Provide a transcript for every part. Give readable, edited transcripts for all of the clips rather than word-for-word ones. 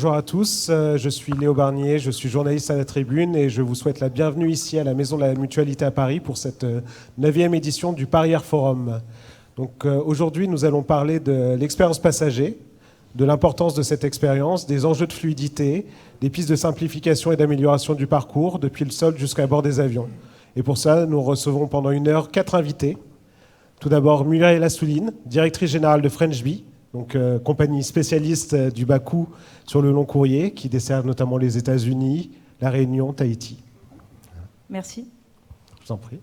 Bonjour à tous, je suis Léo Barnier, je suis journaliste à la Tribune et je vous souhaite la bienvenue ici à la Maison de la Mutualité à Paris pour cette 9e édition du Paris Air Forum. Donc aujourd'hui, nous allons parler de l'expérience passager, de l'importance de cette expérience, des enjeux de fluidité, des pistes de simplification et d'amélioration du parcours, depuis le sol jusqu'à bord des avions. Et pour ça, nous recevons pendant 1 heure 4 invités. Tout d'abord, Muriel Assouline, directrice générale de French Bee, donc compagnie spécialiste du bas coût sur le long courrier, qui dessert notamment les États-Unis, la Réunion, Tahiti. Merci. Je vous en prie.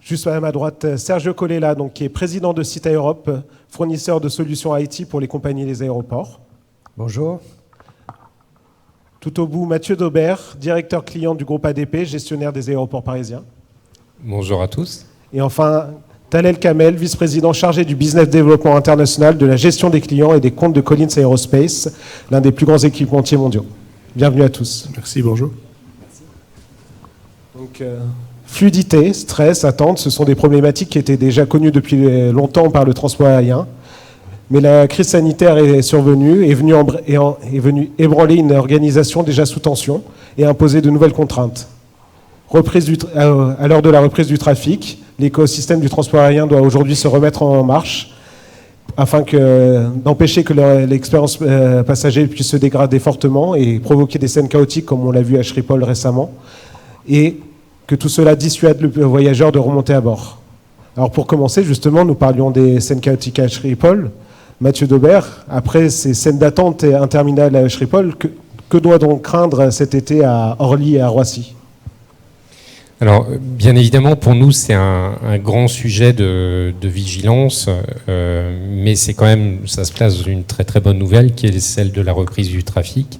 Juste à ma droite, Sergio Colella, donc, qui est président de Cita Europe, fournisseur de solutions IT pour les compagnies et les aéroports. Bonjour. Tout au bout, Mathieu Daubert, directeur client du groupe ADP, gestionnaire des aéroports parisiens. Bonjour à tous. Et enfin, Talel Kamel, vice-président chargé du business développement international, de la gestion des clients et des comptes de Collins Aerospace, l'un des plus grands équipementiers mondiaux. Bienvenue à tous. Merci, bonjour. Donc, fluidité, stress, attente, ce sont des problématiques qui étaient déjà connues depuis longtemps par le transport aérien. Mais la crise sanitaire est survenue et est venue ébranler une organisation déjà sous tension et imposer de nouvelles contraintes. À l'heure de la reprise du trafic, l'écosystème du transport aérien doit aujourd'hui se remettre en marche afin d'empêcher que l'expérience passager puisse se dégrader fortement et provoquer des scènes chaotiques comme on l'a vu à Schiphol récemment, et que tout cela dissuade le voyageur de remonter à bord. Alors pour commencer, justement, nous parlions des scènes chaotiques à Schiphol. Mathieu Daubert, après ces scènes d'attente interminables à Schiphol, que doit-on craindre cet été à Orly et à Roissy ? Alors, bien évidemment, pour nous, c'est un grand sujet de vigilance, mais c'est quand même, ça se place dans une très très bonne nouvelle, qui est celle de la reprise du trafic,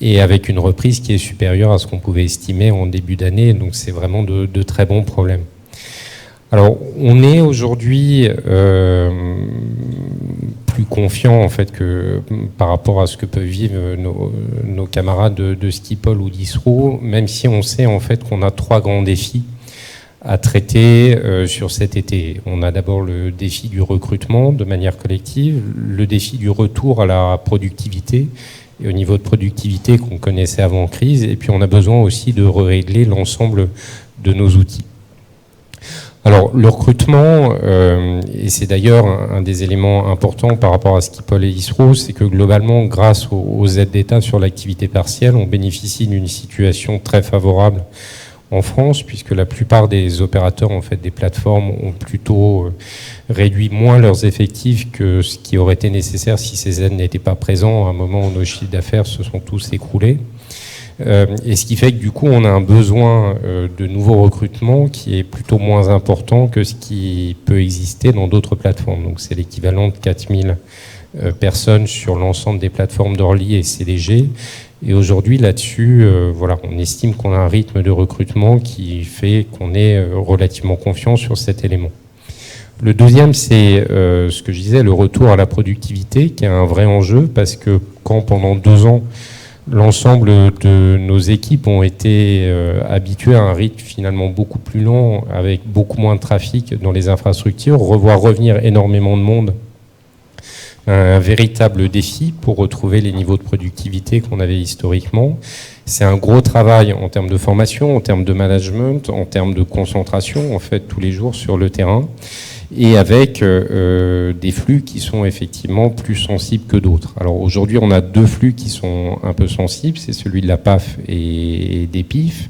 et avec une reprise qui est supérieure à ce qu'on pouvait estimer en début d'année, donc c'est vraiment de très bons problèmes. Alors, on est aujourd'hui plus confiant en fait que par rapport à ce que peuvent vivre nos camarades de Schiphol ou d'Heathrow, même si on sait en fait qu'on a 3 grands défis à traiter sur cet été. On a d'abord le défi du recrutement de manière collective, le défi du retour à la productivité et au niveau de productivité qu'on connaissait avant crise, et puis on a besoin aussi de régler l'ensemble de nos outils. Alors, le recrutement, et c'est d'ailleurs un des éléments importants par rapport à Schiphol et Heathrow, c'est que globalement, grâce aux aides d'État sur l'activité partielle, on bénéficie d'une situation très favorable en France, puisque la plupart des opérateurs, en fait, des plateformes, ont plutôt réduit moins leurs effectifs que ce qui aurait été nécessaire si ces aides n'étaient pas présentes à un moment où nos chiffres d'affaires se sont tous écroulés. Et ce qui fait que du coup on a un besoin de nouveaux recrutements qui est plutôt moins important que ce qui peut exister dans d'autres plateformes. Donc c'est l'équivalent de 4000 personnes sur l'ensemble des plateformes d'Orly et CDG. Et aujourd'hui là-dessus, voilà, on estime qu'on a un rythme de recrutement qui fait qu'on est relativement confiant sur cet élément. Le deuxième, c'est ce que je disais, le retour à la productivité, qui est un vrai enjeu, parce que quand pendant 2 ans, l'ensemble de nos équipes ont été habituées à un rythme finalement beaucoup plus lent, avec beaucoup moins de trafic dans les infrastructures, revoir revenir énormément de monde, un véritable défi pour retrouver les niveaux de productivité qu'on avait historiquement. C'est un gros travail en termes de formation, en termes de management, en termes de concentration, en fait, tous les jours sur le terrain, et avec des flux qui sont effectivement plus sensibles que d'autres. Alors aujourd'hui, on a 2 flux qui sont un peu sensibles, c'est celui de la PAF et des PIF.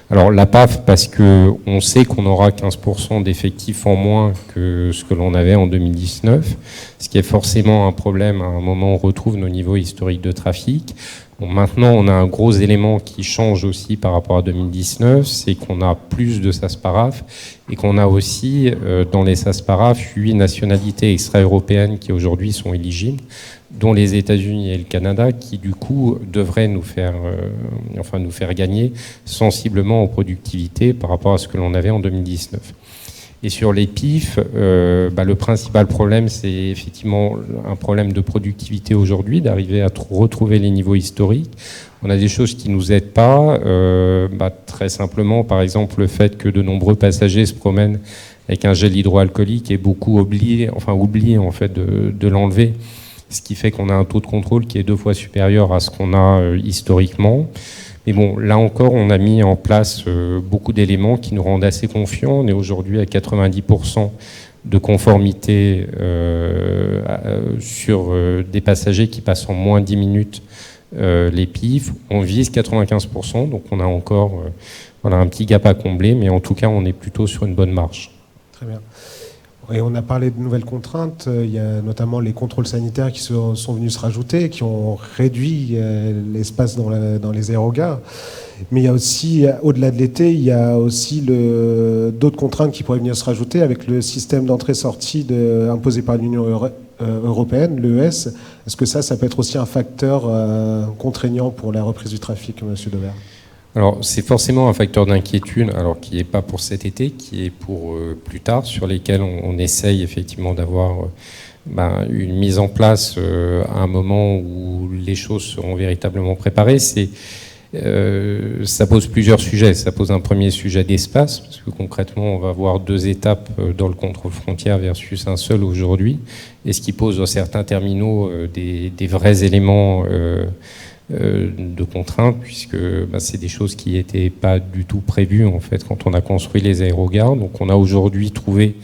Alors la PAF, parce qu'on sait qu'on aura 15% d'effectifs en moins que ce que l'on avait en 2019, ce qui est forcément un problème. À un moment, on retrouve nos niveaux historiques de trafic. Bon, maintenant, on a un gros élément qui change aussi par rapport à 2019, c'est qu'on a plus de SASPARAF et qu'on a aussi, dans les SASPARAF, 8 nationalités extra-européennes qui aujourd'hui sont éligibles, dont les États-Unis et le Canada, qui du coup devraient nous faire gagner sensiblement en productivité par rapport à ce que l'on avait en 2019. Et sur les PIF, le principal problème, c'est effectivement un problème de productivité aujourd'hui, d'arriver à retrouver les niveaux historiques. On a des choses qui ne nous aident pas. Très simplement, par exemple, le fait que de nombreux passagers se promènent avec un gel hydroalcoolique et beaucoup oublient en fait de l'enlever. ce qui fait qu'on a un taux de contrôle qui est 2 fois supérieur à ce qu'on a historiquement. Mais bon, là encore, on a mis en place beaucoup d'éléments qui nous rendent assez confiants. On est aujourd'hui à 90% de conformité sur des passagers qui passent en moins de 10 minutes les PIF. On vise 95%, donc on a encore voilà, un petit gap à combler, mais en tout cas, on est plutôt sur une bonne marge. Très bien. Et on a parlé de nouvelles contraintes. Il y a notamment les contrôles sanitaires qui sont venus se rajouter, qui ont réduit l'espace dans les aérogares. Mais il y a aussi, au-delà de l'été, il y a aussi d'autres contraintes qui pourraient venir se rajouter avec le système d'entrée-sortie imposé par l'Union européenne, l'EES. Est-ce que ça peut être aussi un facteur contraignant pour la reprise du trafic, M. Dauvert ? Alors, c'est forcément un facteur d'inquiétude, alors qui n'est pas pour cet été, qui est pour plus tard, sur lesquels on essaye effectivement d'avoir une mise en place à un moment où les choses seront véritablement préparées. Ça pose plusieurs sujets. Ça pose un premier sujet d'espace, parce que concrètement, on va avoir 2 étapes dans le contrôle frontière versus un seul aujourd'hui, et ce qui pose dans certains terminaux des vrais éléments de contraintes, puisque c'est des choses qui n'étaient pas du tout prévues en fait quand on a construit les aérogares. Donc on a aujourd'hui trouvé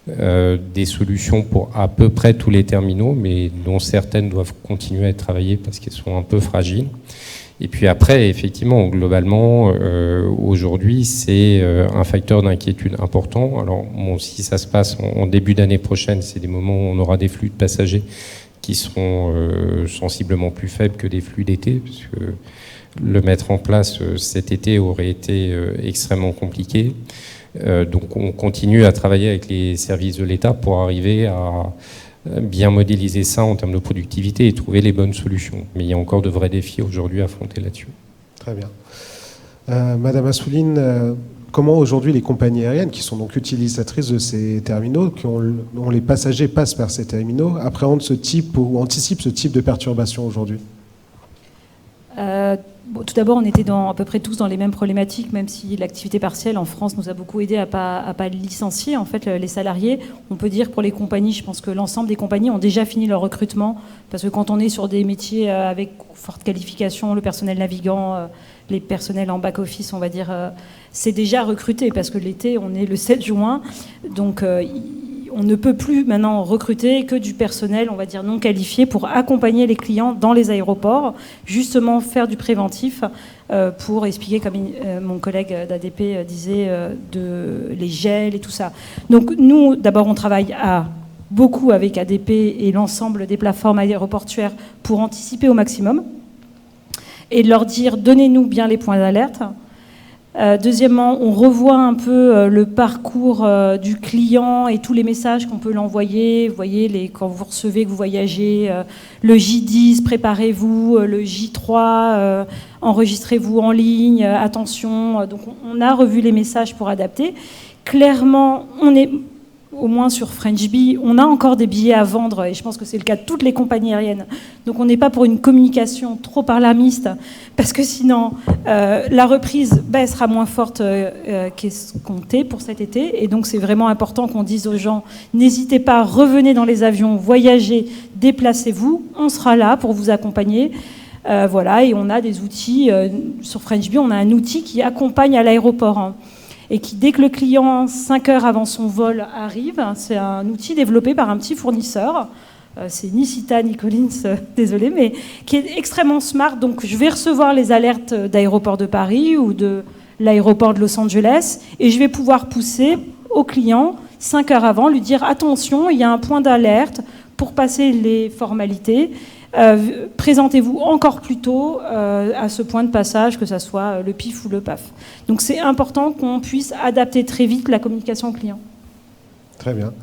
des solutions pour à peu près tous les terminaux, mais dont certaines doivent continuer à être travaillées parce qu'elles sont un peu fragiles. Et puis après, effectivement, globalement, aujourd'hui, c'est un facteur d'inquiétude important. Alors bon, si ça se passe en début d'année prochaine, c'est des moments où on aura des flux de passagers qui seront sensiblement plus faibles que des flux d'été, puisque le mettre en place cet été aurait été extrêmement compliqué. Donc on continue à travailler avec les services de l'État pour arriver à bien modéliser ça en termes de productivité et trouver les bonnes solutions. Mais il y a encore de vrais défis aujourd'hui à affronter là-dessus. Très bien. Madame Assouline, comment aujourd'hui les compagnies aériennes, qui sont donc utilisatrices de ces terminaux, dont les passagers passent par ces terminaux, appréhendent ce type ou anticipent ce type de perturbation aujourd'hui ? Tout d'abord, on était à peu près tous dans les mêmes problématiques, même si l'activité partielle en France nous a beaucoup aidé à pas licencier en fait les salariés. On peut dire pour les compagnies, je pense que l'ensemble des compagnies ont déjà fini leur recrutement, parce que quand on est sur des métiers avec forte qualification, le personnel navigant, les personnels en back-office, on va dire, c'est déjà recruté, parce que l'été, on est le 7 juin, donc on ne peut plus maintenant recruter que du personnel, on va dire, non qualifié pour accompagner les clients dans les aéroports, justement faire du préventif pour expliquer, comme mon collègue d'ADP disait, les gels et tout ça. Donc nous, d'abord, on travaille beaucoup avec ADP et l'ensemble des plateformes aéroportuaires pour anticiper au maximum et leur dire, donnez-nous bien les points d'alerte. Deuxièmement, on revoit un peu le parcours du client et tous les messages qu'on peut l'envoyer. Vous voyez, quand vous recevez, que vous voyagez, le J10, préparez-vous, le J3, enregistrez-vous en ligne, attention. Donc on a revu les messages pour adapter. Clairement, on est, au moins sur French Bee, on a encore des billets à vendre, et je pense que c'est le cas de toutes les compagnies aériennes. Donc on n'est pas pour une communication trop alarmiste, parce que sinon la reprise sera moins forte qu'escomptée pour cet été. Et donc c'est vraiment important qu'on dise aux gens, n'hésitez pas, revenez dans les avions, voyagez, déplacez-vous, on sera là pour vous accompagner. Voilà, et on a des outils, sur French Bee, on a un outil qui accompagne à l'aéroport, hein, et qui, dès que le client, 5 heures avant son vol, arrive, c'est un outil développé par un petit fournisseur, c'est ni Cita ni Collins, désolé, mais qui est extrêmement smart. Donc je vais recevoir les alertes d'aéroport de Paris ou de l'aéroport de Los Angeles, et je vais pouvoir pousser au client, 5 heures avant, lui dire « Attention, il y a un point d'alerte pour passer les formalités ». Présentez-vous encore plus tôt à ce point de passage, que ce soit le PIF ou le PAF. Donc c'est important qu'on puisse adapter très vite la communication client. Très bien.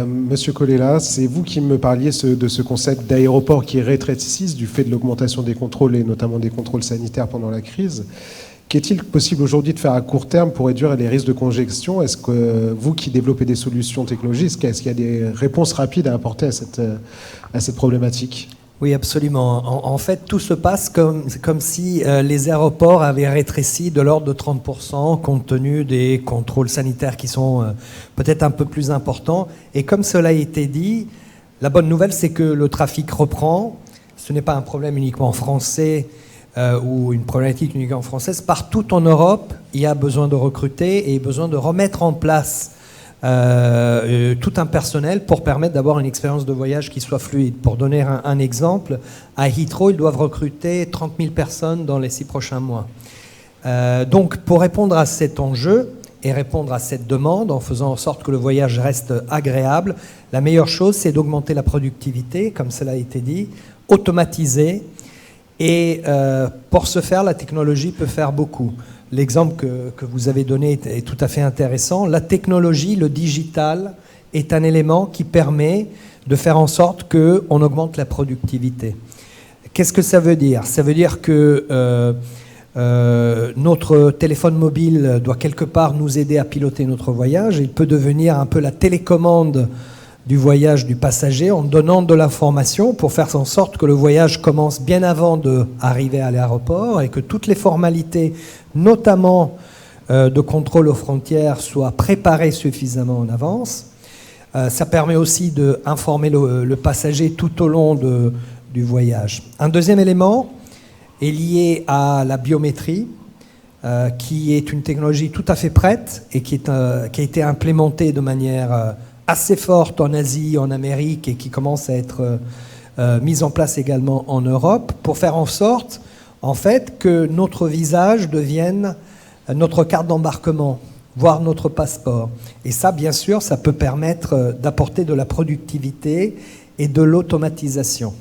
Monsieur Colella, c'est vous qui me parliez de ce concept d'aéroport qui rétrécissent du fait de l'augmentation des contrôles et notamment des contrôles sanitaires pendant la crise. Qu'est-il possible aujourd'hui de faire à court terme pour réduire les risques de congestion ? Est-ce que vous qui développez des solutions technologiques, est-ce qu'il y a des réponses rapides à apporter à cette problématique ? Oui, absolument. En fait, tout se passe comme si les aéroports avaient rétréci de l'ordre de 30% compte tenu des contrôles sanitaires qui sont peut-être un peu plus importants. Et comme cela a été dit, La bonne nouvelle, c'est que le trafic reprend. Ce n'est pas un problème uniquement français ou une problématique uniquement française. Partout en Europe, il y a besoin de recruter et besoin de remettre en place tout un personnel pour permettre d'avoir une expérience de voyage qui soit fluide. Pour donner un exemple, à Heathrow, ils doivent recruter 30 000 personnes dans les 6 prochains mois. Donc, pour répondre à cet enjeu et répondre à cette demande, en faisant en sorte que le voyage reste agréable, la meilleure chose, c'est d'augmenter la productivité, comme cela a été dit, automatiser. Et pour ce faire, la technologie peut faire beaucoup. L'exemple que vous avez donné est tout à fait intéressant. La technologie, le digital, est un élément qui permet de faire en sorte qu'on augmente la productivité. Qu'est-ce que ça veut dire? Ça veut dire que notre téléphone mobile doit quelque part nous aider à piloter notre voyage. Il peut devenir un peu la télécommande du voyage du passager en donnant de l'information pour faire en sorte que le voyage commence bien avant d'arriver à l'aéroport et que toutes les formalités, notamment de contrôle aux frontières, soient préparées suffisamment en avance. Ça permet aussi d'informer le passager tout au long du voyage. Un deuxième élément est lié à la biométrie, qui est une technologie tout à fait prête et qui a été implémentée de manière assez forte en Asie, en Amérique, et qui commence à être mise en place également en Europe, pour faire en sorte, en fait, que notre visage devienne notre carte d'embarquement, voire notre passeport. Et ça, bien sûr, ça peut permettre d'apporter de la productivité et de l'automatisation.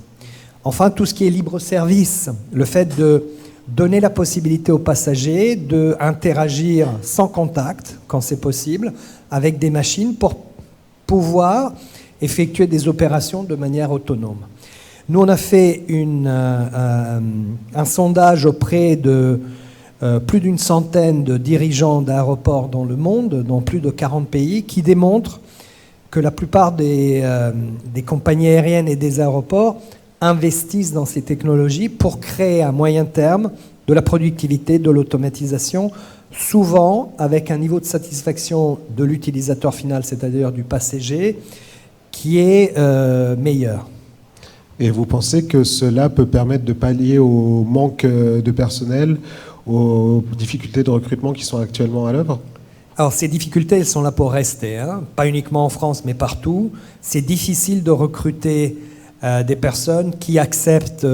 Enfin, tout ce qui est libre-service, le fait de donner la possibilité aux passagers d'interagir sans contact, quand c'est possible, avec des machines pour pouvoir effectuer des opérations de manière autonome. Nous, on a fait un sondage auprès de plus d'une centaine de dirigeants d'aéroports dans le monde, dans plus de 40 pays, qui démontrent que la plupart des compagnies aériennes et des aéroports investissent dans ces technologies pour créer à moyen terme de la productivité, de l'automatisation, souvent avec un niveau de satisfaction de l'utilisateur final, c'est-à-dire du passager, qui est meilleur. Et vous pensez que cela peut permettre de pallier au manque de personnel, aux difficultés de recrutement qui sont actuellement à l'œuvre? Alors ces difficultés, elles sont là pour rester, hein. Pas uniquement en France, mais partout. C'est difficile de recruter des personnes qui acceptent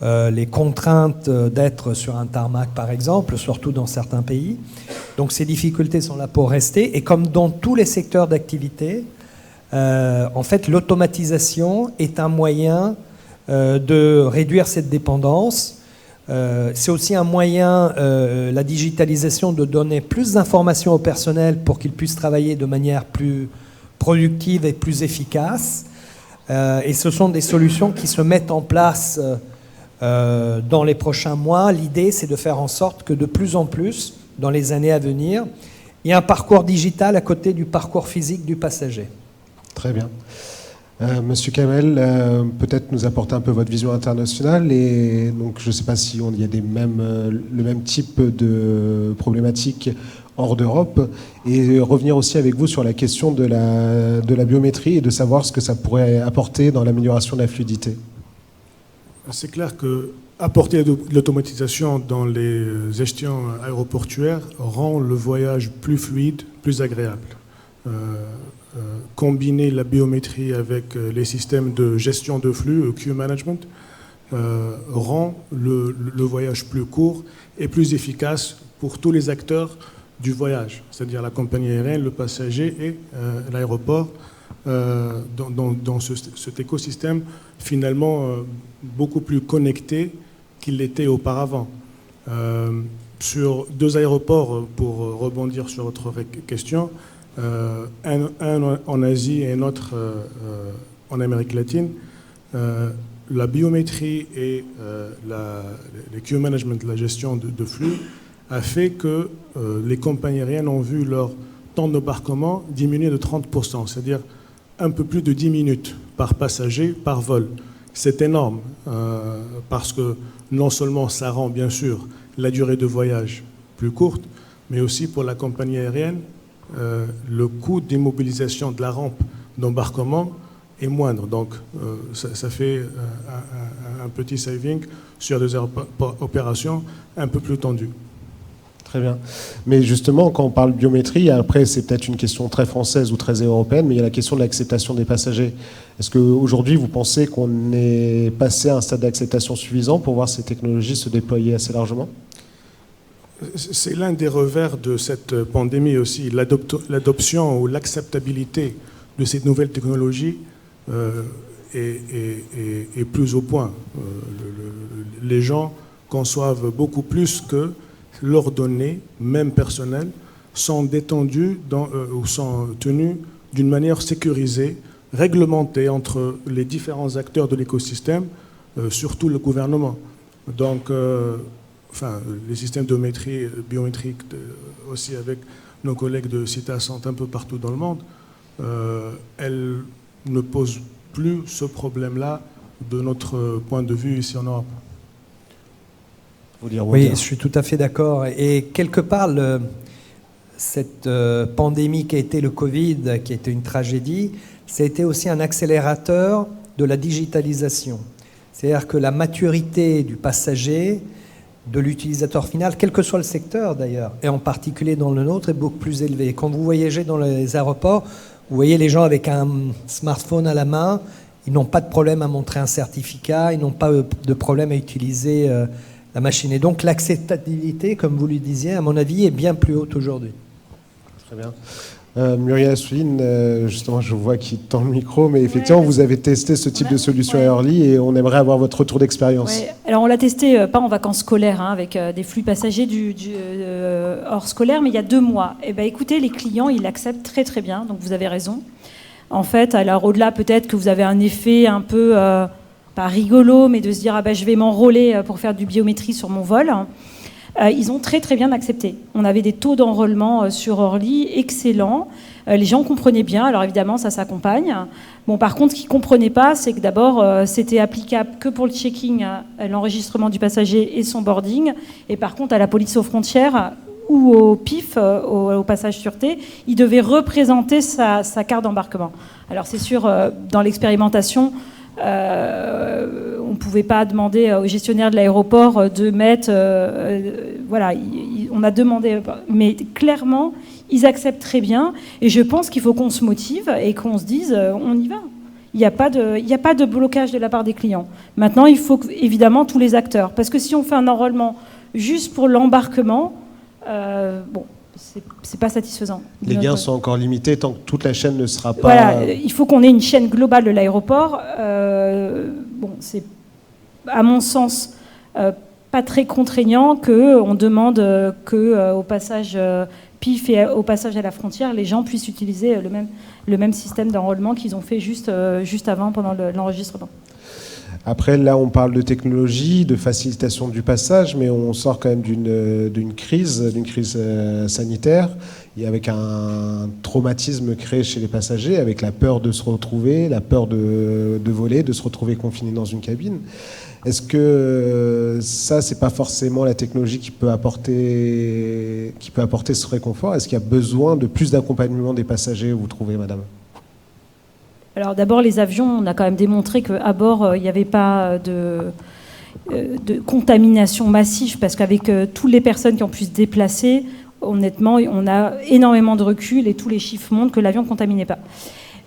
les contraintes d'être sur un tarmac, par exemple, surtout dans certains pays. Donc ces difficultés sont là pour rester. Et comme dans tous les secteurs d'activité, en fait, l'automatisation est un moyen de réduire cette dépendance. C'est aussi un moyen, la digitalisation, de donner plus d'informations au personnel pour qu'il puisse travailler de manière plus productive et plus efficace. Et ce sont des solutions qui se mettent en place dans les prochains mois. L'idée, c'est de faire en sorte que de plus en plus, dans les années à venir, il y ait un parcours digital à côté du parcours physique du passager. Très bien. Monsieur Kamel, peut-être nous apporter un peu votre vision internationale. Et donc, je ne sais pas si il y a le même type de problématiques hors d'Europe, et revenir aussi avec vous sur la question de la biométrie et de savoir ce que ça pourrait apporter dans l'amélioration de la fluidité. C'est clair que apporter de l'automatisation dans les gestions aéroportuaires rend le voyage plus fluide, plus agréable. Combiner la biométrie avec les systèmes de gestion de flux, queue management, rend le voyage plus court et plus efficace pour tous les acteurs du voyage, c'est-à-dire la compagnie aérienne, le passager et l'aéroport, dans cet écosystème finalement beaucoup plus connecté qu'il l'était auparavant. Sur 2 aéroports, pour rebondir sur votre question, un en Asie et un autre en Amérique latine, la biométrie et le queue management, la gestion de flux, a fait que les compagnies aériennes ont vu leur temps d'embarquement diminuer de 30%, c'est-à-dire un peu plus de 10 minutes par passager, par vol. C'est énorme, parce que non seulement ça rend bien sûr la durée de voyage plus courte, mais aussi pour la compagnie aérienne, le coût d'immobilisation de la rampe d'embarquement est moindre. Donc, ça fait un petit saving sur des opérations un peu plus tendues. Très bien. Mais justement, quand on parle biométrie, après, c'est peut-être une question très française ou très européenne, mais il y a la question de l'acceptation des passagers. Est-ce qu'aujourd'hui, vous pensez qu'on est passé à un stade d'acceptation suffisant pour voir ces technologies se déployer assez largement ? C'est l'un des revers de cette pandémie aussi, l'adoption ou l'acceptabilité de ces nouvelles technologies est plus au point. Les gens conçoivent beaucoup plus que leurs données, même personnelles, sont détendues ou sont tenues d'une manière sécurisée, réglementée entre les différents acteurs de l'écosystème, surtout le gouvernement. Donc, les systèmes de biométriques aussi avec nos collègues de CITA sont un peu partout dans le monde, elles ne posent plus ce problème-là de notre point de vue ici en Europe. Oui, je suis tout à fait d'accord. Et quelque part, cette pandémie qui a été le Covid, qui a été une tragédie, ça a été aussi un accélérateur de la digitalisation. C'est-à-dire que la maturité du passager, de l'utilisateur final, quel que soit le secteur d'ailleurs, et en particulier dans le nôtre, est beaucoup plus élevée. Quand vous voyagez dans les aéroports, vous voyez les gens avec un smartphone à la main, ils n'ont pas de problème à montrer un certificat, ils n'ont pas de problème à utiliser la machine. Et donc l'acceptabilité, comme vous le disiez, à mon avis, est bien plus haute aujourd'hui. Très bien. Muriel Assouline, justement, je vois qu'il tend le micro, mais effectivement, vous avez testé ce type de solution à Orly et on aimerait avoir votre retour d'expérience. Ouais. Alors, on l'a testé pas en vacances scolaires, avec des flux passagers hors scolaire, mais il y a 2 mois. Et écoutez, les clients, ils l'acceptent très très bien, donc vous avez raison. En fait, alors au-delà, peut-être que vous avez un effet un peu, pas rigolo, mais de se dire, je vais m'enrôler pour faire du biométrie sur mon vol. Ils ont très très bien accepté. On avait des taux d'enrôlement sur Orly excellents. Les gens comprenaient bien. Alors évidemment, ça s'accompagne. Bon, par contre, ce qu'ils ne comprenaient pas, c'est que d'abord, c'était applicable que pour le checking, l'enregistrement du passager et son boarding. Et par contre, à la police aux frontières ou au PIF, au passage sûreté, il devait représenter sa carte d'embarquement. Alors c'est sûr, dans l'expérimentation, on ne pouvait pas demander au gestionnaire de l'aéroport de mettre... on a demandé... Mais clairement, ils acceptent très bien. Et je pense qu'il faut qu'on se motive et qu'on se dise, on y va. Il n'y a pas de blocage de la part des clients. Maintenant, il faut évidemment tous les acteurs. Parce que si on fait un enrôlement juste pour l'embarquement, c'est pas satisfaisant. Les gains sont encore limités tant que toute la chaîne ne sera pas... Voilà, il faut qu'on ait une chaîne globale de l'aéroport. C'est, à mon sens, pas très contraignant qu'on demande qu'au passage PIF et au passage à la frontière, les gens puissent utiliser le même système d'enrôlement qu'ils ont fait juste avant, pendant l'enregistrement. Après, là, on parle de technologie, de facilitation du passage, mais on sort quand même d'une crise sanitaire, et avec un traumatisme créé chez les passagers, avec la peur de se retrouver, la peur de voler, de se retrouver confiné dans une cabine. Est-ce que ça, c'est pas forcément la technologie qui peut apporter ce réconfort ? Est-ce qu'il y a besoin de plus d'accompagnement des passagers, vous trouvez, madame ? Alors d'abord, les avions, on a quand même démontré qu'à bord, il n'y avait pas de contamination massive, parce qu'avec toutes les personnes qui ont pu se déplacer, honnêtement, on a énormément de recul et tous les chiffres montrent que l'avion ne contaminait pas.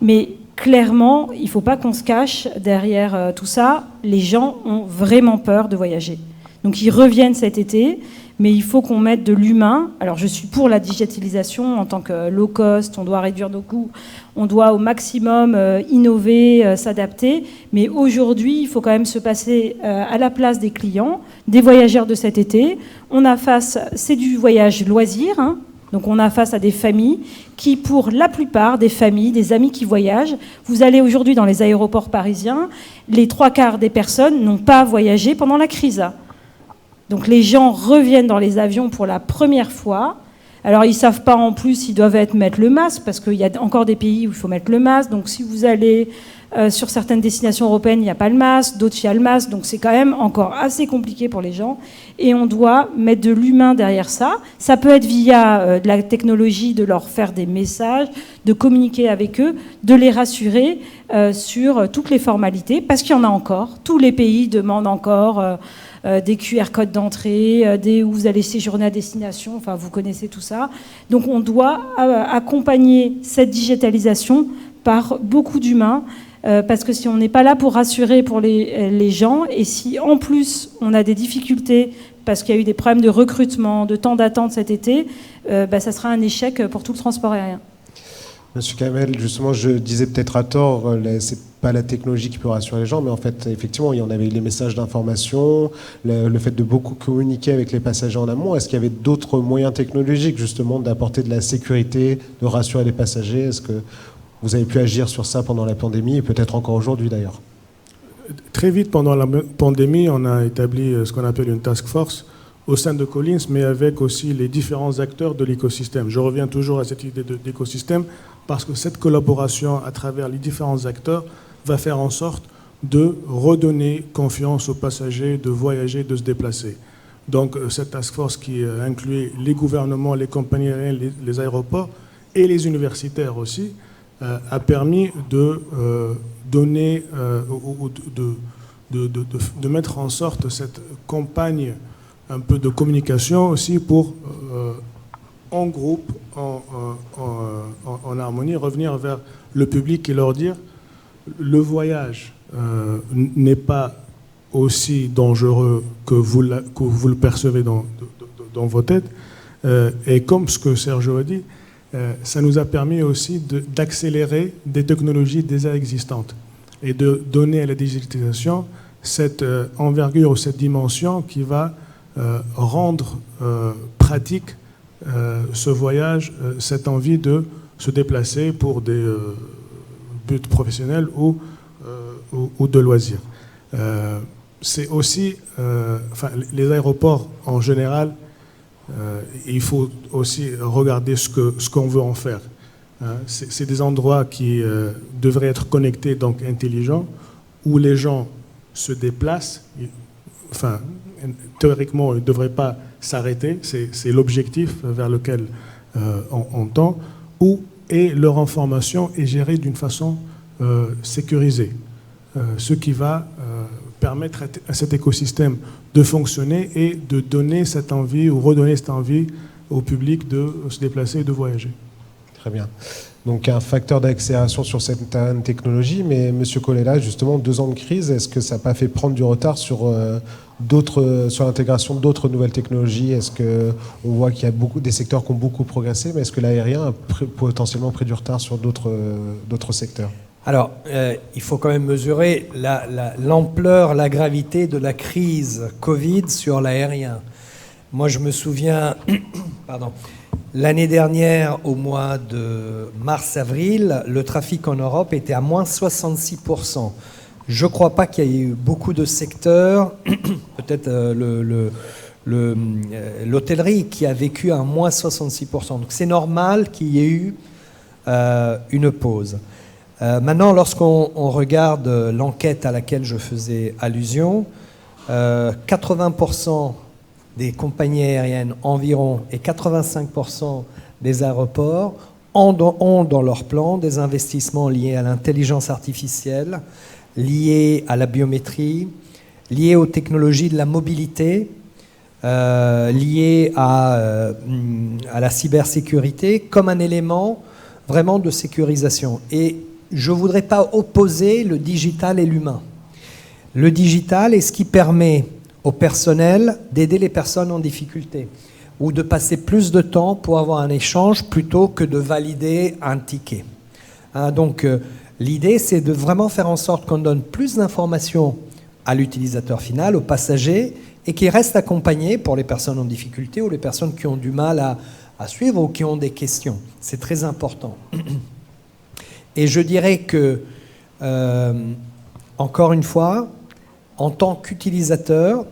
Mais clairement, il ne faut pas qu'on se cache derrière tout ça. Les gens ont vraiment peur de voyager. Donc ils reviennent cet été, mais il faut qu'on mette de l'humain. Alors je suis pour la digitalisation en tant que low cost, on doit réduire nos coûts, on doit au maximum innover, s'adapter, mais aujourd'hui il faut quand même se passer à la place des clients, des voyageurs de cet été. C'est du voyage loisir, donc on a face à des familles qui, pour la plupart des familles, des amis qui voyagent, vous allez aujourd'hui dans les aéroports parisiens, les 3/4 des personnes n'ont pas voyagé pendant la crise. Donc les gens reviennent dans les avions pour la première fois. Alors ils savent pas en plus s'ils doivent mettre le masque, parce qu'il y a encore des pays où il faut mettre le masque. Donc si vous allez sur certaines destinations européennes, il n'y a pas le masque, d'autres il y a le masque. Donc c'est quand même encore assez compliqué pour les gens. Et on doit mettre de l'humain derrière ça. Ça peut être via de la technologie, de leur faire des messages, de communiquer avec eux, de les rassurer sur toutes les formalités, parce qu'il y en a encore. Tous les pays demandent encore des QR codes d'entrée, où vous allez séjourner à destination, enfin vous connaissez tout ça. Donc on doit accompagner cette digitalisation par beaucoup d'humains, parce que si on n'est pas là pour rassurer pour les gens, et si en plus on a des difficultés parce qu'il y a eu des problèmes de recrutement, de temps d'attente cet été, ça sera un échec pour tout le transport aérien. Monsieur Kamel, justement, je disais peut-être à tort, c'est pas la technologie qui peut rassurer les gens, mais en fait, effectivement, il y en avait les messages d'information, le fait de beaucoup communiquer avec les passagers en amont. Est-ce qu'il y avait d'autres moyens technologiques, justement, d'apporter de la sécurité, de rassurer les passagers? Est-ce que vous avez pu agir sur ça pendant la pandémie et peut-être encore aujourd'hui, d'ailleurs? Très vite, pendant la pandémie, on a établi ce qu'on appelle une task force au sein de Collins, mais avec aussi les différents acteurs de l'écosystème. Je reviens toujours à cette idée d'écosystème, parce que cette collaboration à travers les différents acteurs va faire en sorte de redonner confiance aux passagers, de voyager, de se déplacer. Donc cette task force qui inclut les gouvernements, les compagnies aériennes, les aéroports et les universitaires aussi, a permis de donner, de mettre en sorte cette campagne un peu de communication aussi pour, en groupe, en harmonie, revenir vers le public et leur dire le voyage n'est pas aussi dangereux que vous le percevez dans vos têtes. Et comme ce que Sergio a dit, ça nous a permis aussi d'accélérer des technologies déjà existantes et de donner à la digitalisation cette envergure ou cette dimension qui va rendre pratique ce voyage, cette envie de se déplacer pour des buts professionnels ou de loisirs. C'est aussi, les aéroports en général, il faut aussi regarder ce qu'on veut en faire. C'est des endroits qui devraient être connectés, donc intelligents, où les gens se déplacent. Enfin, théoriquement, ils ne devraient pas s'arrêter. C'est l'objectif vers lequel on tend. Et leur information est gérée d'une façon sécurisée. Ce qui va permettre à cet écosystème de fonctionner et de donner cette envie ou redonner cette envie au public de se déplacer et de voyager. Très bien. Donc un facteur d'accélération sur certaines technologies, mais M. Colella, justement, 2 ans de crise, est-ce que ça n'a pas fait prendre du retard sur l'intégration d'autres nouvelles technologies? Est-ce qu'on voit qu'il y a des secteurs qui ont beaucoup progressé, mais est-ce que l'aérien a potentiellement pris du retard sur d'autres secteurs? Alors, il faut quand même mesurer l'ampleur, la gravité de la crise Covid sur l'aérien. Moi, je me souviens, l'année dernière, au mois de mars-avril, le trafic en Europe était à moins 66%. Je ne crois pas qu'il y ait eu beaucoup de secteurs, peut-être l'hôtellerie qui a vécu à moins 66%. Donc c'est normal qu'il y ait eu une pause. Maintenant, lorsqu'on regarde l'enquête à laquelle je faisais allusion, 80% des compagnies aériennes environ et 85% des aéroports ont dans leur plan des investissements liés à l'intelligence artificielle, liés à la biométrie, liés aux technologies de la mobilité, liés à la cybersécurité comme un élément vraiment de sécurisation. Et je ne voudrais pas opposer le digital et l'humain. Le digital est ce qui permet au personnel d'aider les personnes en difficulté ou de passer plus de temps pour avoir un échange plutôt que de valider un ticket. Donc l'idée, c'est de vraiment faire en sorte qu'on donne plus d'informations à l'utilisateur final, au passager, et qu'il reste accompagné pour les personnes en difficulté ou les personnes qui ont du mal à suivre ou qui ont des questions. C'est très important. Et je dirais que, encore une fois, en tant qu'utilisateur,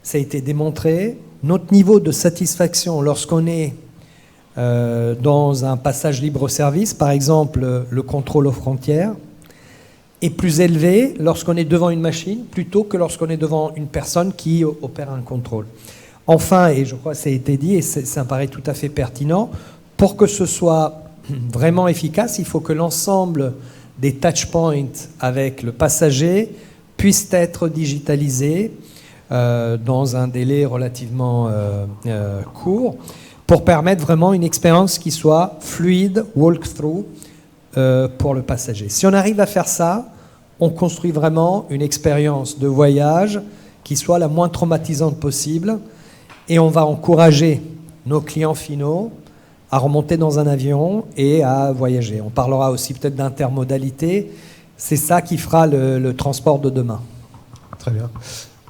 ça a été démontré, notre niveau de satisfaction lorsqu'on est dans un passage libre-service, par exemple, le contrôle aux frontières est plus élevé lorsqu'on est devant une machine plutôt que lorsqu'on est devant une personne qui opère un contrôle. Enfin, et je crois que ça a été dit, et ça me paraît tout à fait pertinent, pour que ce soit vraiment efficace, il faut que l'ensemble des touchpoints avec le passager puissent être digitalisés dans un délai relativement court, pour permettre vraiment une expérience qui soit fluide, walk-through, pour le passager. Si on arrive à faire ça, on construit vraiment une expérience de voyage qui soit la moins traumatisante possible, et on va encourager nos clients finaux à remonter dans un avion et à voyager. On parlera aussi peut-être d'intermodalité. C'est ça qui fera le transport de demain. Très bien.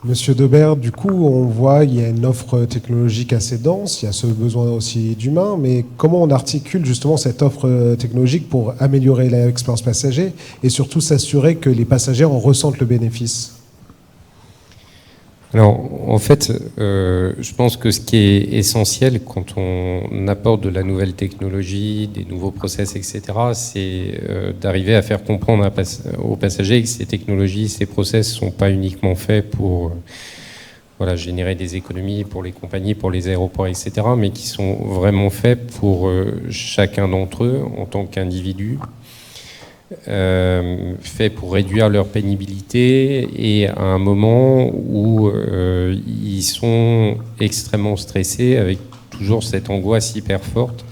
Monsieur Debert, du coup, on voit il y a une offre technologique assez dense, il y a ce besoin aussi d'humain, mais comment on articule justement cette offre technologique pour améliorer l'expérience passager et surtout s'assurer que les passagers en ressentent le bénéfice ? Alors, en fait, je pense que ce qui est essentiel quand on apporte de la nouvelle technologie, des nouveaux process, etc., c'est d'arriver à faire comprendre aux passagers que ces technologies, ces process ne sont pas uniquement faits pour générer des économies pour les compagnies, pour les aéroports, etc., mais qui sont vraiment faits pour chacun d'entre eux en tant qu'individu, fait pour réduire leur pénibilité et à un moment où ils sont extrêmement stressés avec toujours cette angoisse hyper forte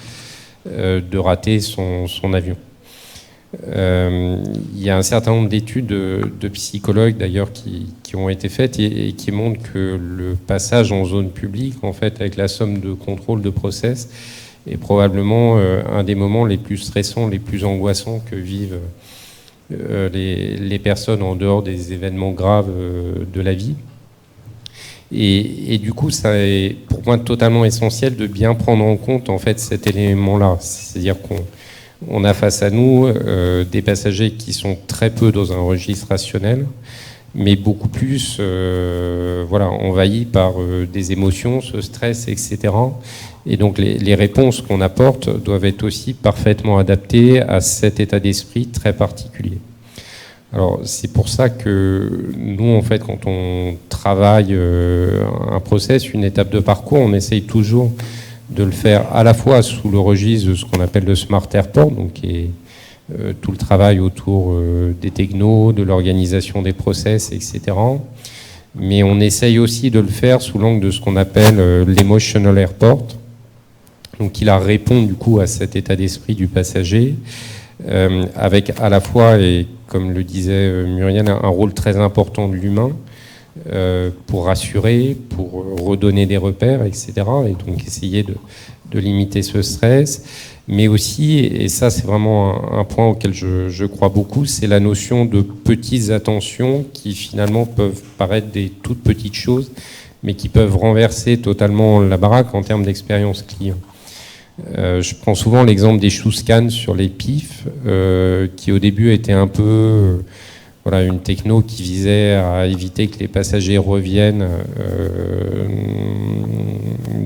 de rater son avion. Il y a un certain nombre d'études de psychologues d'ailleurs qui ont été faites et qui montrent que le passage en zone publique, en fait, avec la somme de contrôle de process, est probablement un des moments les plus stressants, les plus angoissants que vivent les personnes en dehors des événements graves de la vie. Et du coup, ça est pour moi totalement essentiel de bien prendre en compte en fait cet élément-là. C'est-à-dire qu'on a face à nous des passagers qui sont très peu dans un registre rationnel, mais beaucoup plus envahis par des émotions, ce stress, etc. Et donc les réponses qu'on apporte doivent être aussi parfaitement adaptées à cet état d'esprit très particulier. Alors c'est pour ça que nous, en fait, quand on travaille un process, une étape de parcours, on essaye toujours de le faire à la fois sous le registre de ce qu'on appelle le Smart Airport, donc qui est tout le travail autour des technos, de l'organisation des process, etc. Mais on essaye aussi de le faire sous l'angle de ce qu'on appelle l'Emotional Airport, donc il répond du coup à cet état d'esprit du passager, avec à la fois, et comme le disait Muriel, un rôle très important de l'humain pour rassurer, pour redonner des repères, etc. Et donc essayer de limiter ce stress. Mais aussi, et ça c'est vraiment un point auquel je crois beaucoup, c'est la notion de petites attentions qui finalement peuvent paraître des toutes petites choses, mais qui peuvent renverser totalement la baraque en termes d'expérience client. Je prends souvent l'exemple des shoe scans sur les PIF, qui au début étaient un peu une techno qui visait à éviter que les passagers reviennent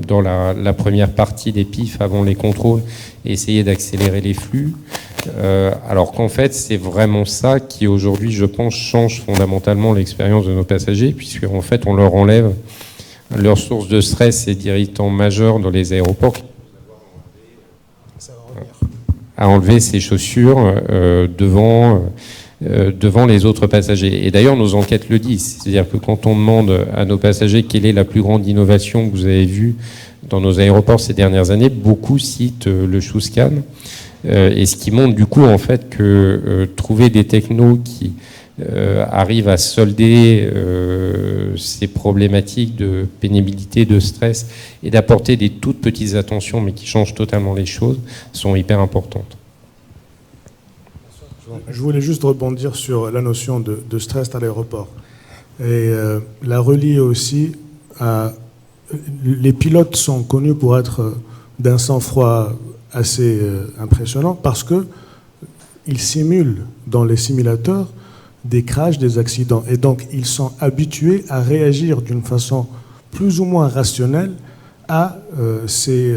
dans la première partie des PIF avant les contrôles et essayer d'accélérer les flux. Alors qu'en fait, c'est vraiment ça qui aujourd'hui, je pense, change fondamentalement l'expérience de nos passagers, puisqu'en fait, on leur enlève leur source de stress et d'irritants majeurs dans les aéroports, à enlever ses chaussures devant les autres passagers. Et d'ailleurs, nos enquêtes le disent. C'est-à-dire que quand on demande à nos passagers quelle est la plus grande innovation que vous avez vue dans nos aéroports ces dernières années, beaucoup citent le shoe scan. Et ce qui montre du coup en fait que trouver des technos qui arrivent à solder ces problématiques de pénibilité, de stress et d'apporter des toutes petites attentions mais qui changent totalement les choses sont hyper importantes. Je voulais juste rebondir sur la notion de stress à l'aéroport et la relier aussi à... Les pilotes sont connus pour être d'un sang-froid assez impressionnant parce qu'ils simulent dans les simulateurs des crashs, des accidents. Et donc, ils sont habitués à réagir d'une façon plus ou moins rationnelle à ces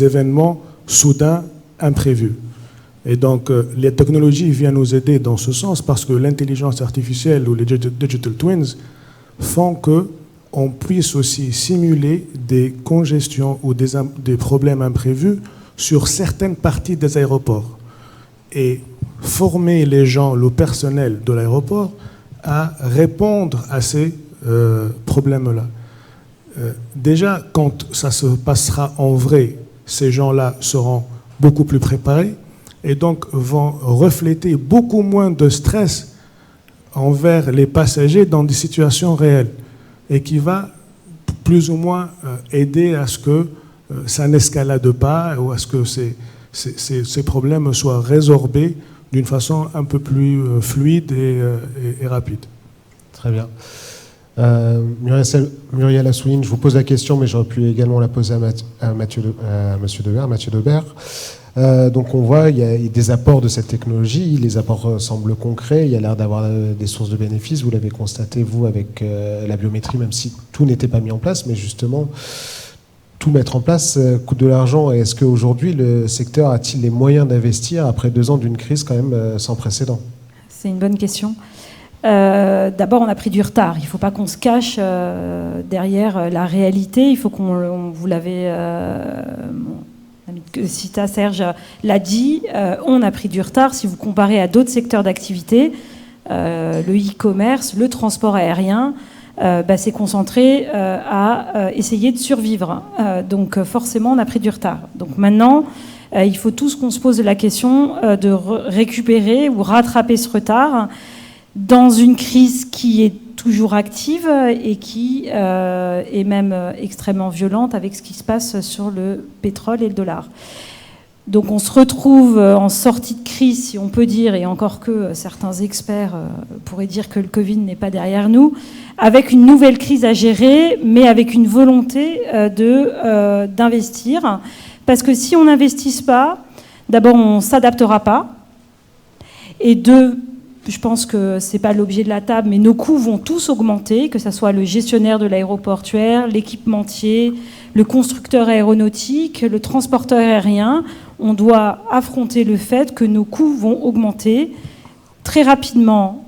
événements soudain, imprévu. Et donc, les technologies viennent nous aider dans ce sens parce que l'intelligence artificielle ou les digital twins font qu'on puisse aussi simuler des congestions ou des problèmes imprévus sur certaines parties des aéroports et former les gens, le personnel de l'aéroport, à répondre à ces problèmes-là. Déjà, quand ça se passera en vrai, ces gens-là seront beaucoup plus préparés et donc vont refléter beaucoup moins de stress envers les passagers dans des situations réelles et qui va plus ou moins aider à ce que ça n'escalade pas ou à ce que ces problèmes soient résorbés d'une façon un peu plus fluide et rapide. Très bien. Muriel Assouline, je vous pose la question, mais j'aurais pu également la poser à Mathieu Debert. Donc on voit il y a des apports de cette technologie, les apports semblent concrets, il y a l'air d'avoir des sources de bénéfices, vous l'avez constaté vous avec la biométrie, même si tout n'était pas mis en place, mais justement tout mettre en place coûte de l'argent. Et est-ce qu'aujourd'hui le secteur a-t-il les moyens d'investir après 2 ans d'une crise quand même sans précédent? C'est une bonne question. D'abord, on a pris du retard. Il ne faut pas qu'on se cache derrière la réalité. Il faut vous l'avez, Cita Serge l'a dit, on a pris du retard. Si vous comparez à d'autres secteurs d'activité, le e-commerce, le transport aérien, c'est concentré à essayer de survivre. Donc forcément, on a pris du retard. Donc maintenant, il faut tous qu'on se pose la question de récupérer ou rattraper ce retard dans une crise qui est toujours active et qui est même extrêmement violente avec ce qui se passe sur le pétrole et le dollar. Donc on se retrouve en sortie de crise, si on peut dire, et encore que certains experts pourraient dire que le Covid n'est pas derrière nous, avec une nouvelle crise à gérer, mais avec une volonté d'investir. Parce que si on n'investit pas, d'abord on ne s'adaptera pas, et deux, je pense que ce n'est pas l'objet de la table, mais nos coûts vont tous augmenter, que ce soit le gestionnaire de l'aéroportuaire, l'équipementier, le constructeur aéronautique, le transporteur aérien. On doit affronter le fait que nos coûts vont augmenter très rapidement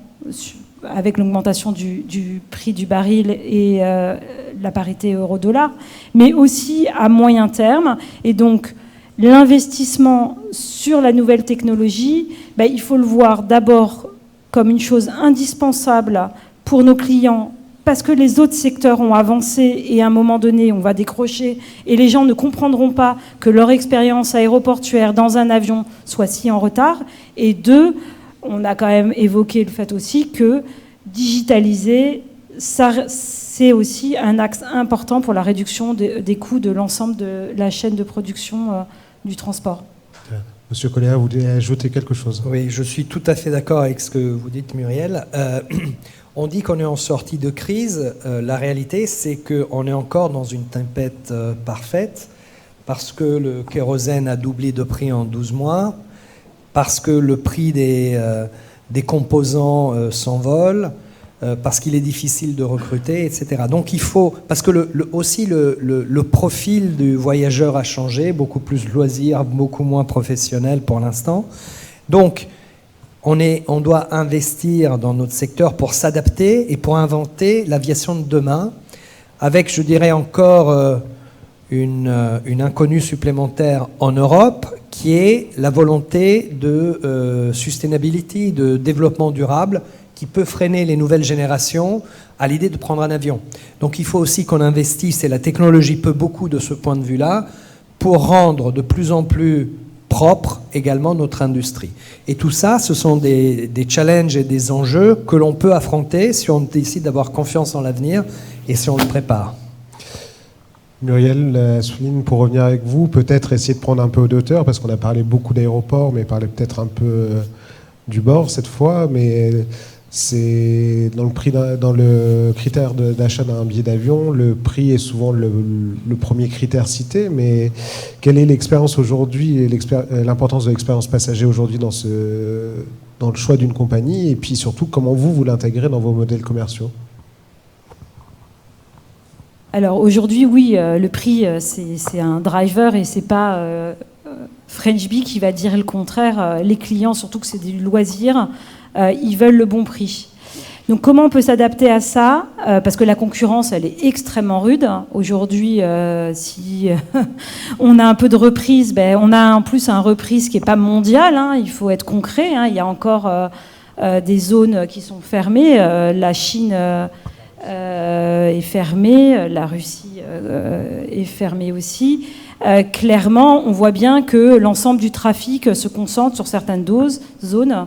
avec l'augmentation du prix du baril et la parité euro-dollar, mais aussi à moyen terme. Et donc, l'investissement sur la nouvelle technologie, il faut le voir d'abord comme une chose indispensable pour nos clients, parce que les autres secteurs ont avancé et à un moment donné, on va décrocher et les gens ne comprendront pas que leur expérience aéroportuaire dans un avion soit si en retard. Et deux, on a quand même évoqué le fait aussi que digitaliser, c'est aussi un axe important pour la réduction des coûts de l'ensemble de la chaîne de production du transport. Monsieur Colléa, vous voulez ajouter quelque chose? Oui, je suis tout à fait d'accord avec ce que vous dites, Muriel. On dit qu'on est en sortie de crise. La réalité, c'est qu'on est encore dans une tempête parfaite parce que le kérosène a doublé de prix en 12 mois, parce que le prix des composants s'envole, parce qu'il est difficile de recruter, etc. Donc il faut... Parce que aussi le profil du voyageur a changé, beaucoup plus loisir, beaucoup moins professionnel pour l'instant. Donc on doit investir dans notre secteur pour s'adapter et pour inventer l'aviation de demain, avec, je dirais, encore une inconnue supplémentaire en Europe, qui est la volonté de sustainability, de développement durable, qui peut freiner les nouvelles générations à l'idée de prendre un avion. Donc il faut aussi qu'on investisse, et la technologie peut beaucoup de ce point de vue-là, pour rendre de plus en plus propre également notre industrie. Et tout ça, ce sont des challenges et des enjeux que l'on peut affronter si on décide d'avoir confiance en l'avenir et si on le prépare. Muriel Assouline, pour revenir avec vous, peut-être essayer de prendre un peu de hauteur, parce qu'on a parlé beaucoup d'aéroports, mais parler peut-être un peu du bord cette fois, mais c'est dans le critère d'achat d'un billet d'avion, le prix est souvent le premier critère cité, mais quelle est l'expérience aujourd'hui et l'importance de l'expérience passager aujourd'hui dans le choix d'une compagnie, et puis surtout comment vous l'intégrez dans vos modèles commerciaux? Alors aujourd'hui, oui, le prix, c'est un driver et c'est pas French Bee qui va dire le contraire. Les clients, surtout que c'est du loisir, ils veulent le bon prix. Donc comment on peut s'adapter à ça ? Parce que la concurrence, elle est extrêmement rude. Aujourd'hui, si on a un peu de reprise, on a en plus un reprise qui n'est pas mondial. Il faut être concret. Il y a encore des zones qui sont fermées. La Chine est fermée. La Russie est fermée aussi. Clairement, on voit bien que l'ensemble du trafic se concentre sur certaines zones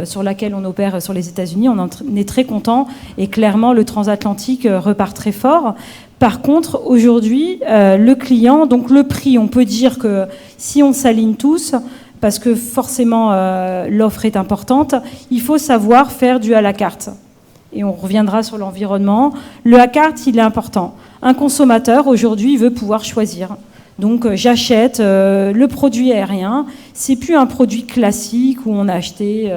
sur laquelle on opère sur les États-Unis. On est très content et clairement le transatlantique repart très fort. Par contre, aujourd'hui, le client, donc le prix, on peut dire que si on s'aligne tous, parce que forcément l'offre est importante, il faut savoir faire du à la carte. Et on reviendra sur l'environnement. Le à la carte, il est important. Un consommateur, aujourd'hui, veut pouvoir choisir. Donc j'achète le produit aérien, c'est plus un produit classique où on a acheté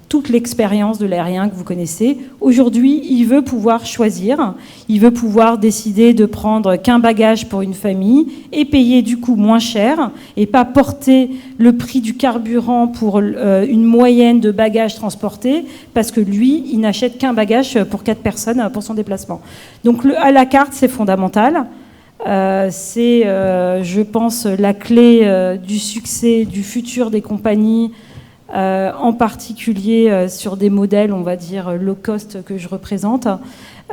toute l'expérience de l'aérien que vous connaissez. Aujourd'hui, il veut pouvoir choisir, il veut pouvoir décider de prendre qu'un bagage pour une famille et payer du coup moins cher et pas porter le prix du carburant pour une moyenne de bagages transportés parce que lui, il n'achète qu'un bagage pour 4 personnes pour son déplacement. Donc le à la carte, c'est fondamental. C'est, je pense, la clé du succès, du futur des compagnies, en particulier sur des modèles, on va dire, low cost que je représente.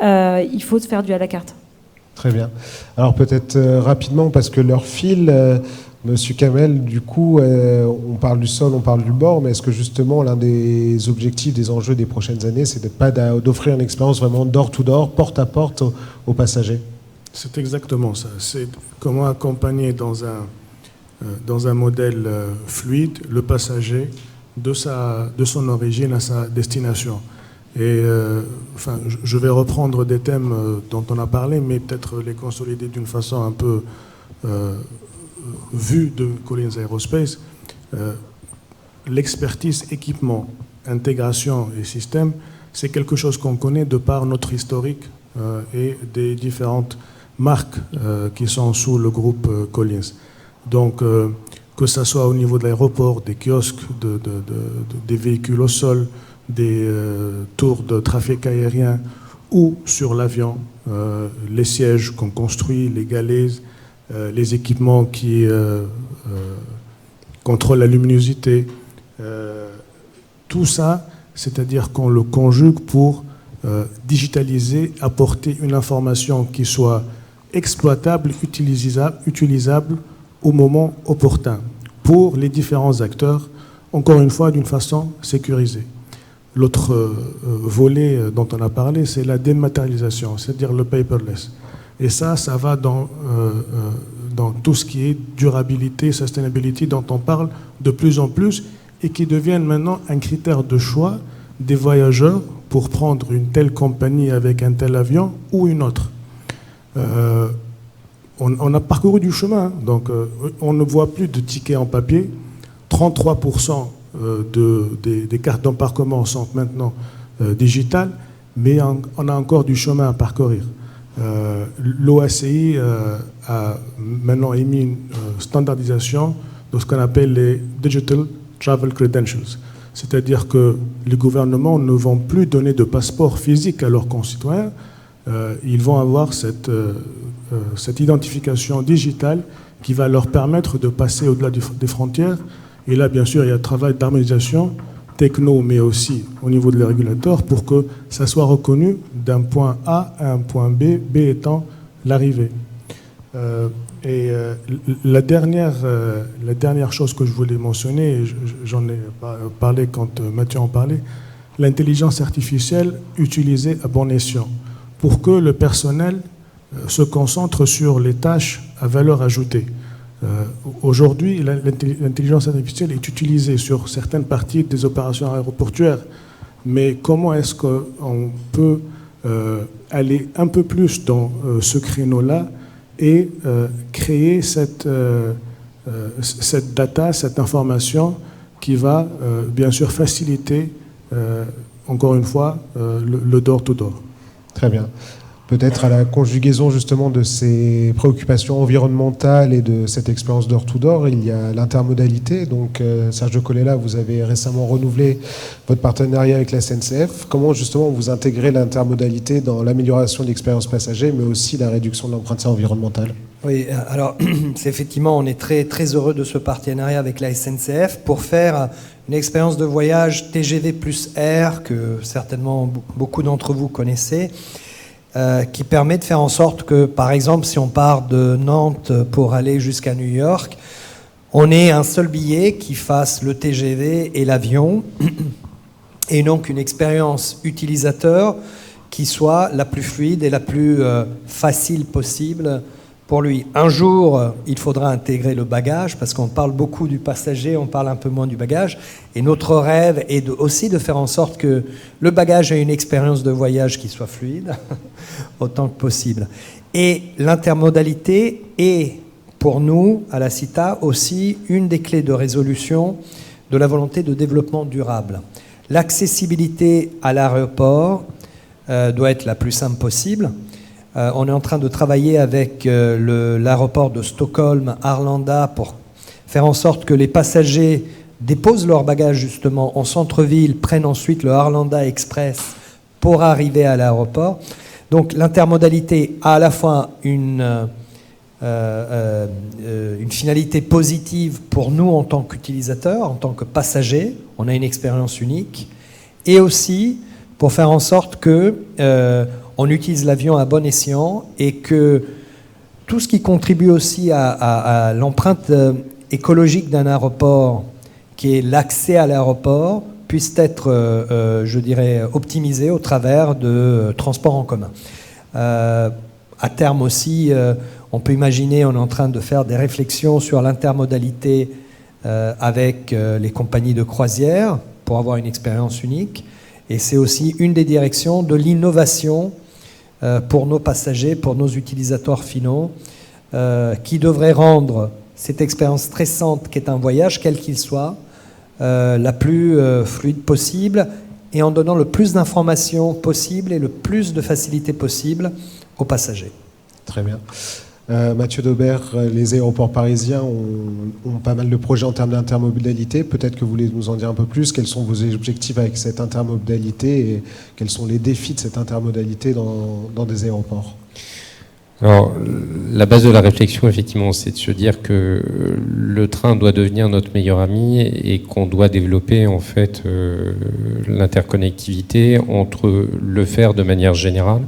Il faut se faire du à la carte. Très bien. Alors peut-être rapidement, parce que l'heure file, Monsieur Kamel, du coup, on parle du sol, on parle du bord, mais est-ce que justement l'un des objectifs, des enjeux des prochaines années, c'est d'offrir une expérience vraiment door-to-door, porte à porte aux passagers ? C'est exactement ça. C'est comment accompagner dans un modèle fluide le passager de son origine à sa destination. Et je vais reprendre des thèmes dont on a parlé, mais peut-être les consolider d'une façon un peu vue de Collins Aerospace. L'expertise, équipement, intégration et système, c'est quelque chose qu'on connaît de par notre historique et des différentes marques qui sont sous le groupe Collins. Donc, que ce soit au niveau de l'aéroport, des kiosques, des véhicules au sol, des tours de trafic aérien ou sur l'avion, les sièges qu'on construit, les galets, les équipements qui contrôlent la luminosité, tout ça, c'est-à-dire qu'on le conjugue pour digitaliser, apporter une information qui soit exploitable, utilisable au moment opportun pour les différents acteurs, encore une fois d'une façon sécurisée. L'autre volet dont on a parlé, c'est la dématérialisation, c'est-à-dire le paperless. Et ça va dans tout ce qui est durabilité, sustainability, dont on parle de plus en plus et qui deviennent maintenant un critère de choix des voyageurs pour prendre une telle compagnie avec un tel avion ou une autre. On a parcouru du chemin, donc on ne voit plus de tickets en papier. 33% des cartes d'embarquement sont maintenant digitales, mais on a encore du chemin à parcourir. L'OACI a maintenant émis une standardisation de ce qu'on appelle les Digital Travel Credentials. C'est-à-dire que les gouvernements ne vont plus donner de passeport physique à leurs concitoyens. Ils vont avoir cette identification digitale qui va leur permettre de passer au-delà des frontières. Et là, bien sûr, il y a un travail d'harmonisation techno, mais aussi au niveau des régulateurs, pour que ça soit reconnu d'un point A à un point B, B étant l'arrivée. La dernière chose que je voulais mentionner, et j'en ai parlé quand Mathieu en parlait, l'intelligence artificielle utilisée à bon escient, pour que le personnel se concentre sur les tâches à valeur ajoutée. Aujourd'hui, l'intelligence artificielle est utilisée sur certaines parties des opérations aéroportuaires, mais comment est-ce qu'on peut aller un peu plus dans ce créneau-là et créer cette data, cette information qui va bien sûr faciliter, encore une fois, le door-to-door. Très bien. peut-être à la conjugaison justement de ces préoccupations environnementales et de cette expérience door-to-door, il y a l'intermodalité. Donc Sergio Colella, vous avez récemment renouvelé votre partenariat avec la SNCF. Comment justement vous intégrez l'intermodalité dans l'amélioration de l'expérience passager, mais aussi la réduction de l'empreinte environnementale? Oui, alors c'est effectivement, on est très, très heureux de ce partenariat avec la SNCF pour faire une expérience de voyage TGV plus air que certainement beaucoup d'entre vous connaissez, qui permet de faire en sorte que, par exemple, si on part de Nantes pour aller jusqu'à New York, on ait un seul billet qui fasse le TGV et l'avion, et donc une expérience utilisateur qui soit la plus fluide et la plus facile possible pour lui. Un jour, il faudra intégrer le bagage, parce qu'on parle beaucoup du passager, on parle un peu moins du bagage. Et notre rêve est aussi de faire en sorte que le bagage ait une expérience de voyage qui soit fluide, autant que possible. Et l'intermodalité est, pour nous, à la CITA, aussi une des clés de résolution de la volonté de développement durable. L'accessibilité à l'aéroport doit être la plus simple possible. On est en train de travailler avec l'aéroport de Stockholm-Arlanda pour faire en sorte que les passagers déposent leurs bagages justement en centre-ville, prennent ensuite le Arlanda Express pour arriver à l'aéroport. Donc l'intermodalité a à la fois une finalité positive pour nous en tant qu'utilisateurs, en tant que passagers, on a une expérience unique, et aussi pour faire en sorte que on utilise l'avion à bon escient et que tout ce qui contribue aussi à l'empreinte écologique d'un aéroport, qui est l'accès à l'aéroport, puisse être, je dirais, optimisé au travers de transports en commun. À terme aussi, on peut imaginer, on est en train de faire des réflexions sur l'intermodalité avec les compagnies de croisière pour avoir une expérience unique. Et c'est aussi une des directions de l'innovation pour nos passagers, pour nos utilisateurs finaux, qui devrait rendre cette expérience stressante qu'est un voyage, quel qu'il soit, la plus fluide possible, et en donnant le plus d'informations possible et le plus de facilité possible aux passagers. Très bien. Mathieu Daubert, les aéroports parisiens ont pas mal de projets en termes d'intermodalité. Peut-être que vous voulez nous en dire un peu plus. Quels sont vos objectifs avec cette intermodalité et quels sont les défis de cette intermodalité dans des aéroports? Alors, la base de la réflexion, effectivement, c'est de se dire que le train doit devenir notre meilleur ami et qu'on doit développer, en fait, l'interconnectivité entre le faire de manière générale,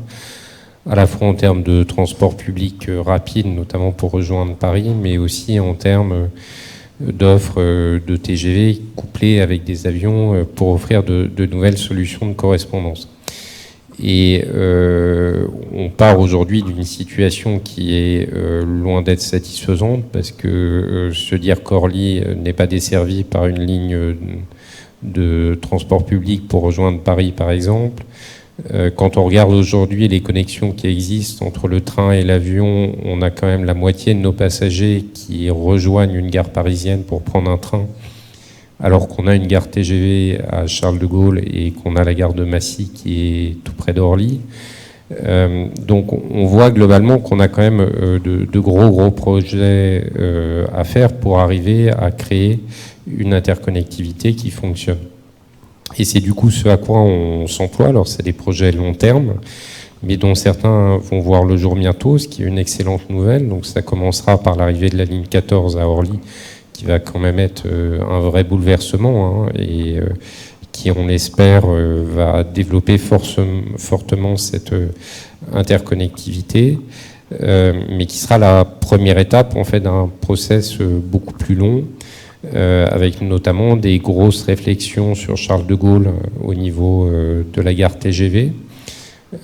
à la fois en termes de transport public rapide, notamment pour rejoindre Paris, mais aussi en termes d'offres de TGV couplées avec des avions pour offrir de nouvelles solutions de correspondance. Et on part aujourd'hui d'une situation qui est loin d'être satisfaisante, parce que se dire qu'Orly n'est pas desservi par une ligne de transport public pour rejoindre Paris, par exemple. Quand on regarde aujourd'hui les connexions qui existent entre le train et l'avion, on a quand même la moitié de nos passagers qui rejoignent une gare parisienne pour prendre un train, alors qu'on a une gare TGV à Charles de Gaulle et qu'on a la gare de Massy qui est tout près d'Orly. Donc on voit globalement qu'on a quand même de gros projets à faire pour arriver à créer une interconnectivité qui fonctionne. Et c'est du coup ce à quoi on s'emploie. Alors c'est des projets long terme, mais dont certains vont voir le jour bientôt, ce qui est une excellente nouvelle. Donc ça commencera par l'arrivée de la ligne 14 à Orly, qui va quand même être un vrai bouleversement, et qui, on l'espère, va développer fortement cette interconnectivité, mais qui sera la première étape en fait d'un process beaucoup plus long, avec notamment des grosses réflexions sur Charles de Gaulle au niveau de la gare TGV,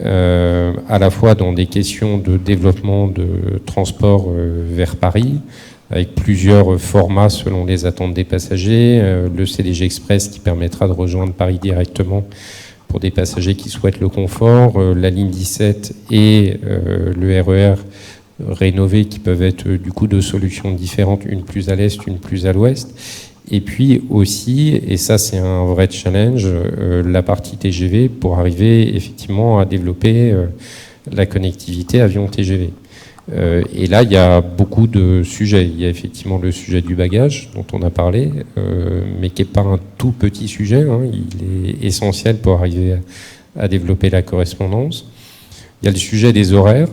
à la fois dans des questions de développement de transport vers Paris, avec plusieurs formats selon les attentes des passagers, le CDG Express qui permettra de rejoindre Paris directement pour des passagers qui souhaitent le confort, la ligne 17 et le RER rénovés qui peuvent être du coup deux solutions différentes, une plus à l'est, une plus à l'ouest. Et puis aussi, et ça c'est un vrai challenge, la partie TGV pour arriver effectivement à développer la connectivité avion-TGV. Et là, il y a beaucoup de sujets. Il y a effectivement le sujet du bagage, dont on a parlé, mais qui n'est pas un tout petit sujet. Il est essentiel pour arriver à développer la correspondance. Il y a le sujet des horaires,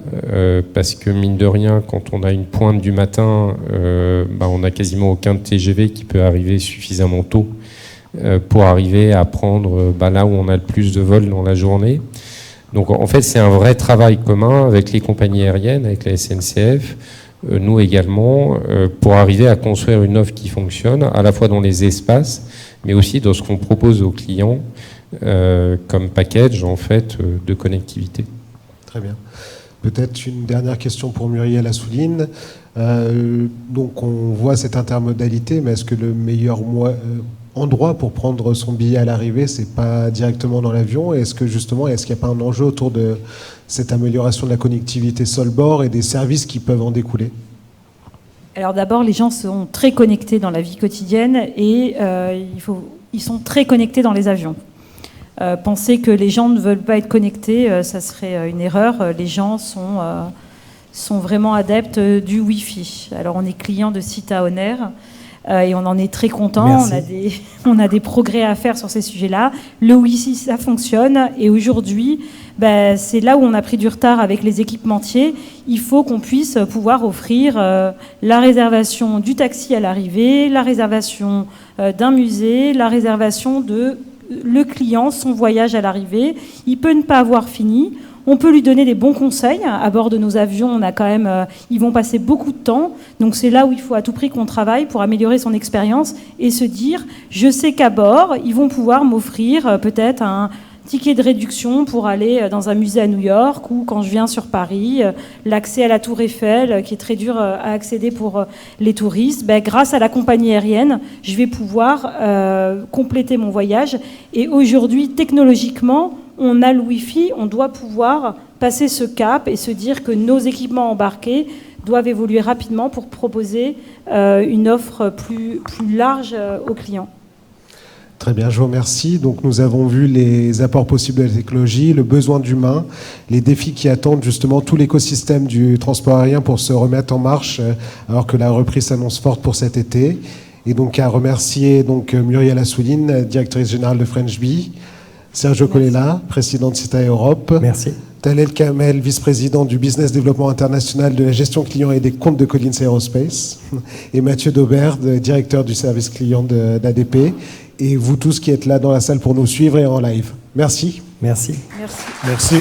parce que mine de rien, quand on a une pointe du matin, on n'a quasiment aucun TGV qui peut arriver suffisamment tôt pour arriver à prendre là où on a le plus de vols dans la journée. Donc en fait, c'est un vrai travail commun avec les compagnies aériennes, avec la SNCF, nous également, pour arriver à construire une offre qui fonctionne, à la fois dans les espaces, mais aussi dans ce qu'on propose aux clients comme package en fait de connectivité. Très bien. Peut-être une dernière question pour Muriel Assouline. Donc on voit cette intermodalité, mais est-ce que le meilleur endroit pour prendre son billet à l'arrivée, c'est pas directement dans l'avion? Est-ce qu'il n'y a pas un enjeu autour de cette amélioration de la connectivité sol-bord et des services qui peuvent en découler? Alors d'abord, les gens sont très connectés dans la vie quotidienne et ils sont très connectés dans les avions. Penser que les gens ne veulent pas être connectés, ça serait une erreur. Les gens sont vraiment adeptes du Wi-Fi. Alors on est client de Sita Oner et on en est très content. On a des progrès à faire sur ces sujets-là. Le Wi-Fi, ça fonctionne et aujourd'hui, c'est là où on a pris du retard avec les équipementiers. Il faut qu'on puisse pouvoir offrir la réservation du taxi à l'arrivée, la réservation d'un musée, la réservation de le client, son voyage à l'arrivée. Il peut ne pas avoir fini. On peut lui donner des bons conseils. À bord de nos avions, on a quand même, ils vont passer beaucoup de temps. Donc c'est là où il faut à tout prix qu'on travaille pour améliorer son expérience et se dire, je sais qu'à bord, ils vont pouvoir m'offrir peut-être un ticket de réduction pour aller dans un musée à New York ou quand je viens sur Paris, l'accès à la Tour Eiffel qui est très dur à accéder pour les touristes. Grâce à la compagnie aérienne, je vais pouvoir compléter mon voyage. Et aujourd'hui, technologiquement, on a le Wi-Fi, on doit pouvoir passer ce cap et se dire que nos équipements embarqués doivent évoluer rapidement pour proposer une offre plus large aux clients. Très bien, je vous remercie. Donc nous avons vu les apports possibles de la technologie, le besoin d'humain, les défis qui attendent justement tout l'écosystème du transport aérien pour se remettre en marche alors que la reprise s'annonce forte pour cet été. Et donc à remercier Muriel Assouline, directrice générale de French Bee, Sergio Colella, président de Sita Europe. Merci. Talel Kamel, vice-président du business développement international de la gestion client et des comptes de Collins Aerospace. Et Mathieu Daubert, directeur du service client d'ADP. Et vous tous qui êtes là dans la salle pour nous suivre et en live. Merci. Merci. Merci. Merci.